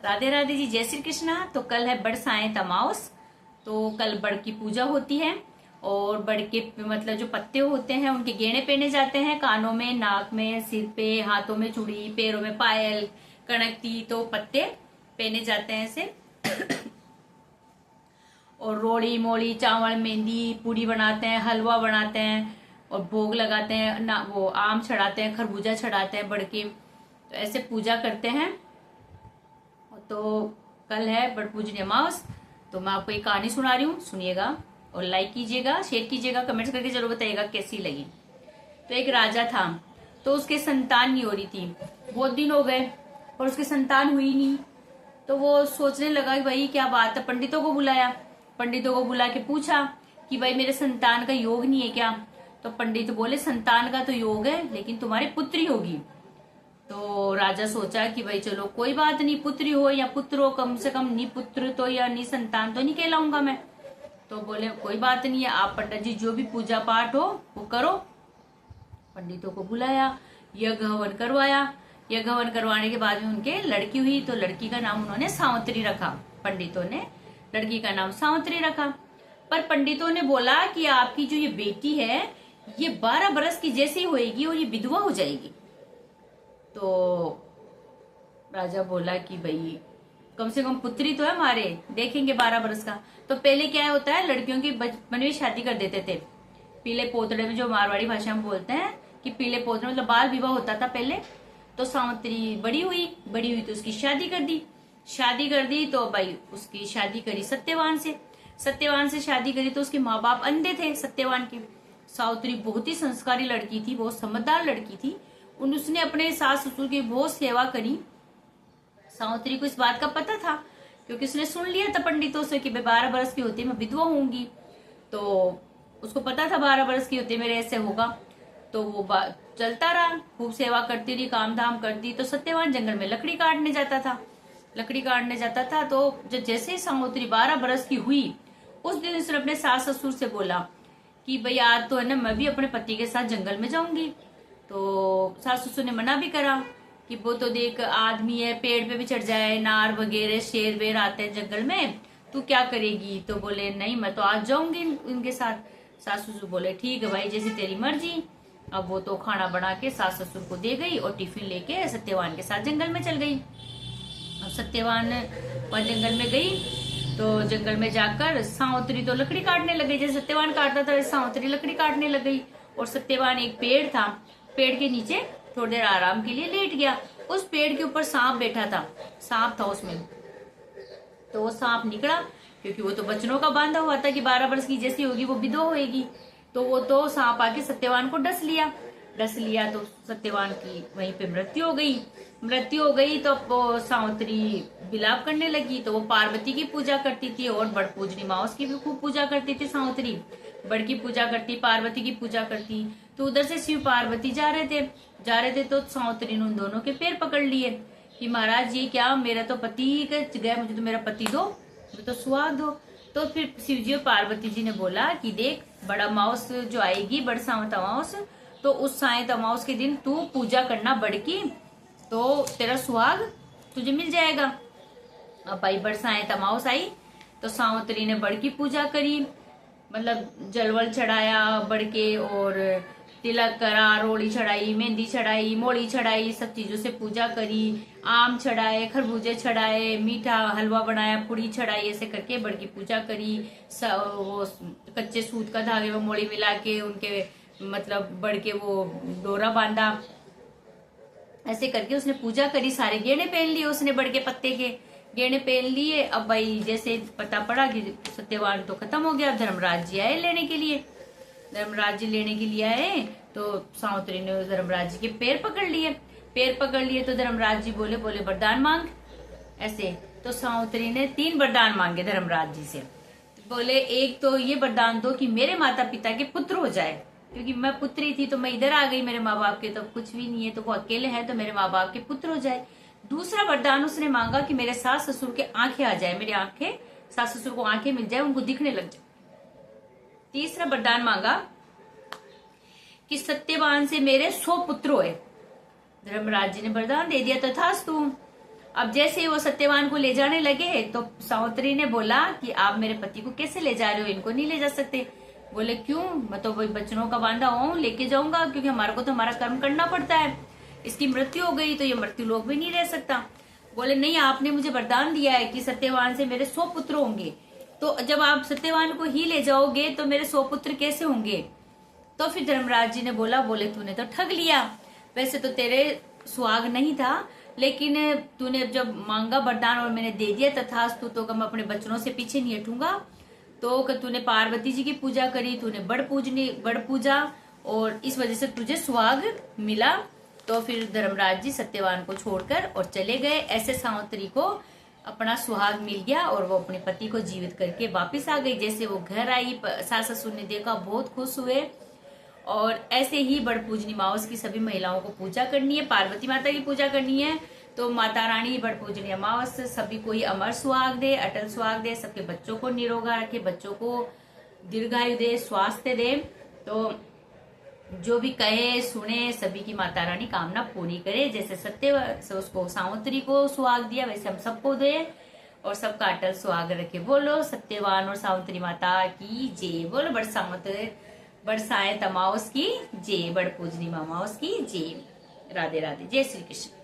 राधे राधे जी, जय श्री कृष्णा। तो कल है बड़ साएं अमावस। तो कल बड़ की पूजा होती है और बड़ के मतलब जो पत्ते होते हैं उनके गहने पहने जाते हैं, कानों में, नाक में, सिर पे, हाथों में चूड़ी, पैरों में पायल, कणकती, तो पत्ते पहने जाते हैं ऐसे। और रोड़ी मोड़ी चावल मेहंदी पूड़ी बनाते हैं, हलवा बनाते हैं और भोग लगाते हैं ना, वो आम चढ़ाते हैं, खरबूजा चढ़ाते हैं बड़ की। तो ऐसे पूजा करते हैं। तो कल है बड़ पूजनीय अमावस। तो मैं आपको एक कहानी सुना रही हूँ, सुनिएगा और लाइक कीजिएगा, शेयर कीजिएगा, कमेंट्स करके जरूर बताइएगा कैसी लगी। तो एक राजा था, तो उसके संतान नहीं हो रही थी, बहुत दिन हो गए और उसकी संतान हुई नहीं। तो वो सोचने लगा कि भाई क्या बात है, पंडितों को बुलाया। पंडितों को बुला के पूछा कि भाई मेरे संतान का योग नहीं है क्या। तो पंडित बोले संतान का तो योग है लेकिन तुम्हारी पुत्री होगी। तो राजा सोचा कि भाई चलो कोई बात नहीं, पुत्री हो या पुत्र हो, कम से कम नी पुत्र तो या नी संतान तो नहीं कहलाऊंगा मैं। तो बोले कोई बात नहीं है, आप पंडित जी जो भी पूजा पाठ हो वो करो। पंडितों को बुलाया, यज्ञ हवन करवाया। यज्ञ हवन करवाने के बाद में उनके लड़की हुई, तो लड़की का नाम उन्होंने सावित्री रखा। पंडितों ने लड़की का नाम सावित्री रखा। पर पंडितों ने बोला कि आपकी जो ये बेटी है ये 12 बरस की जैसी होएगी और ये विधवा हो जाएगी। तो राजा बोला कि भाई कम से कम पुत्री तो है हमारे, देखेंगे 12 बरस का। तो पहले क्या होता है, लड़कियों की बचपन में शादी कर देते थे। पीले पोतड़े में, जो मारवाड़ी भाषा में बोलते हैं कि पीले पोतड़े, मतलब बाल विवाह होता था पहले। तो सावित्री बड़ी हुई तो उसकी शादी कर दी। तो भाई उसकी शादी करी सत्यवान से शादी करी। तो उसके माँ बाप अंधे थे सत्यवान के। सावित्री बहुत ही संस्कारी लड़की थी, बहुत समझदार लड़की थी। उसने अपने सास ससुर की बहुत सेवा करी। सावित्री को इस बात का पता था क्योंकि उसने सुन लिया था पंडितों से कि 12 बरस की होती मैं विधवा होंगी। तो उसको पता था 12 बरस की होती मेरे ऐसे होगा। तो वो चलता रहा, खूब सेवा करती रही, काम धाम करती। तो सत्यवान जंगल में लकड़ी काटने जाता था। तो जैसे ही सावित्री 12 बरस की हुई, उस दिन उसने अपने सास ससुर से बोला कि भाई आज तो है ना, मैं भी अपने पति के साथ जंगल में जाऊंगी। तो सास ससुर ने मना भी करा कि वो तो देख आदमी है, पेड़ पे भी चढ़ जाए, नार वगैरह शेर वेर आते हैं जंगल में, तू क्या करेगी। तो बोले नहीं, मैं तो आज जाऊंगी इनके साथ। सास ससुर बोले ठीक है भाई, जैसी तेरी मर्जी। अब वो तो खाना बना के सास ससुर को दे गई और टिफिन लेके सत्यवान के साथ जंगल में चल गई। अब सत्यवान वहां जंगल में गई तो जंगल में जाकर सावित्री तो लकड़ी काटने लग गई। जैसे सत्यवान काटता था सावित्री लकड़ी काटने लग गई। और सत्यवान एक पेड़ था, पेड़ के नीचे थोड़ी देर आराम के लिए लेट गया। उस पेड़ के ऊपर सांप बैठा था, सांप था उसमें। तो वो सांप निकला क्योंकि वो तो बचनों का बांधा हुआ था कि 12 वर्ष की जैसी होगी वो विधवा होएगी। तो वो तो सांप आके सत्यवान को डस लिया। तो सत्यवान की वहीं पे मृत्यु हो गई। तो वो सावित्री विलाप करने लगी। तो वो पार्वती की पूजा करती थी और बड़ पूजनी अमावस की भी खूब पूजा करती थी सावित्री। बड़ की पूजा करती, पार्वती की पूजा करती। तो उधर से शिव पार्वती जा रहे थे तो सावित्री ने उन दोनों के पैर पकड़ लिए कि महाराज ये क्या, मेरा तो पति गया, मुझे तो मेरा पति दो, मुझे तो सुहाग दो। तो फिर शिव जी और पार्वती जी ने बोला कि देख, बड़ा अमावस जो आएगी, बड़ सावंत अमावस, तो उस सायंत अमावस के दिन तू पूजा करना बड़ की, तो तेरा सुहाग तुझे मिल जाएगा। अब भाई बड़ सायंत अमावस आई तो सावित्री ने बड़ की पूजा करी, मतलब जलवल चढ़ाया बड़ के, और तिलक करा, रोड़ी चढ़ाई, मेहंदी चढ़ाई, मोड़ी चढ़ाई, सब चीजों से पूजा करी। आम चढ़ाए, खरबूजे चढ़ाए, मीठा हलवा बनाया, पूड़ी चढ़ाई, ऐसे करके बड़ की पूजा करी। वो कच्चे सूत का धागे में मोड़ी मिला के उनके मतलब बड़ के वो डोरा बांधा। ऐसे करके उसने पूजा करी, सारे गहने पहन लिए उसने, बड़ के पत्ते के गहने पहन लिए। अब भाई जैसे पता पड़ा कि सत्यवान तो खत्म हो गया, धर्मराज जी आए लेने के लिए। तो सावित्री ने धर्मराज जी के पैर पकड़ लिए। तो धर्मराज जी बोले वरदान मांग ऐसे। तो सावित्री ने 3 वरदान मांगे धर्मराज जी से। बोले एक तो ये वरदान दो कि मेरे माता पिता के पुत्र हो जाए, क्योंकि मैं पुत्री थी तो मैं इधर आ गई, मेरे माँ बाप के तो कुछ भी नहीं है, तो वो अकेले हैं, तो मेरे माँ बाप के पुत्र हो जाए। दूसरा वरदान उसने मांगा कि मेरे सास ससुर के आंखें आ जाए, मेरी आंखें, सास ससुर को आंखें मिल जाए, उनको दिखने लग जाए। तीसरा वरदान मांगा कि सत्यवान से मेरे 100 पुत्र हुए। धर्मराज जी ने वरदान दे दिया, तथास्तु। अब जैसे वो सत्यवान को ले जाने लगे तो सावित्री ने बोला कि आप मेरे पति को कैसे ले जा रहे हो, इनको नहीं ले जा सकते। बोले क्यों, मैं तो वही बच्चों का बांधा हूँ, लेके जाऊंगा, क्योंकि हमारे को तो हमारा कर्म करना पड़ता है। इसकी मृत्यु हो गई तो ये मृत्यु लोक भी नहीं रह सकता। बोले नहीं, आपने मुझे वरदान दिया है कि सत्यवान से मेरे 100 पुत्र होंगे, तो जब आप सत्यवान को ही ले जाओगे तो मेरे 100 पुत्र कैसे होंगे। तो फिर धर्मराज जी ने बोले तूने तो ठग लिया, वैसे तो तेरे सुहाग नहीं था, लेकिन तूने जब मांगा वरदान और मैंने दे दिया तथास्तु, तो मैं अपने बच्चों से पीछे नहीं हटूंगा। तो तूने पार्वती जी की पूजा करी, तूने बड़ पूजा, और इस वजह से तुझे सुहाग मिला। तो फिर धर्मराज जी सत्यवान को छोड़कर और चले गए। ऐसे सावित्री को अपना सुहाग मिल गया और वो अपने पति को जीवित करके वापिस आ गई। जैसे वो घर आई, सास ससुर ने देखा, बहुत खुश हुए। और ऐसे ही बड़ पूजनी अमावस की सभी महिलाओं को पूजा करनी है, पार्वती माता की पूजा करनी है। तो माता रानी बड़ पूजनी अमावस सभी को ही अमर सुहाग दे, अटल सुहाग दे, सबके बच्चों को निरोगा रखे, बच्चों को दीर्घायु दे, स्वास्थ्य दे। तो जो भी कहे सुने, सभी की माता रानी कामना पूरी करे। जैसे सत्य उसको सावित्री को सुहाग दिया, वैसे हम सबको दे और सबका अटल सुहाग रखे। बोलो सत्यवान और सावित्री माता की जय। बोलो बरसाए अमावस की जय, बड़ पूजनी अमावस की जय। राधे राधे, जय श्री कृष्ण।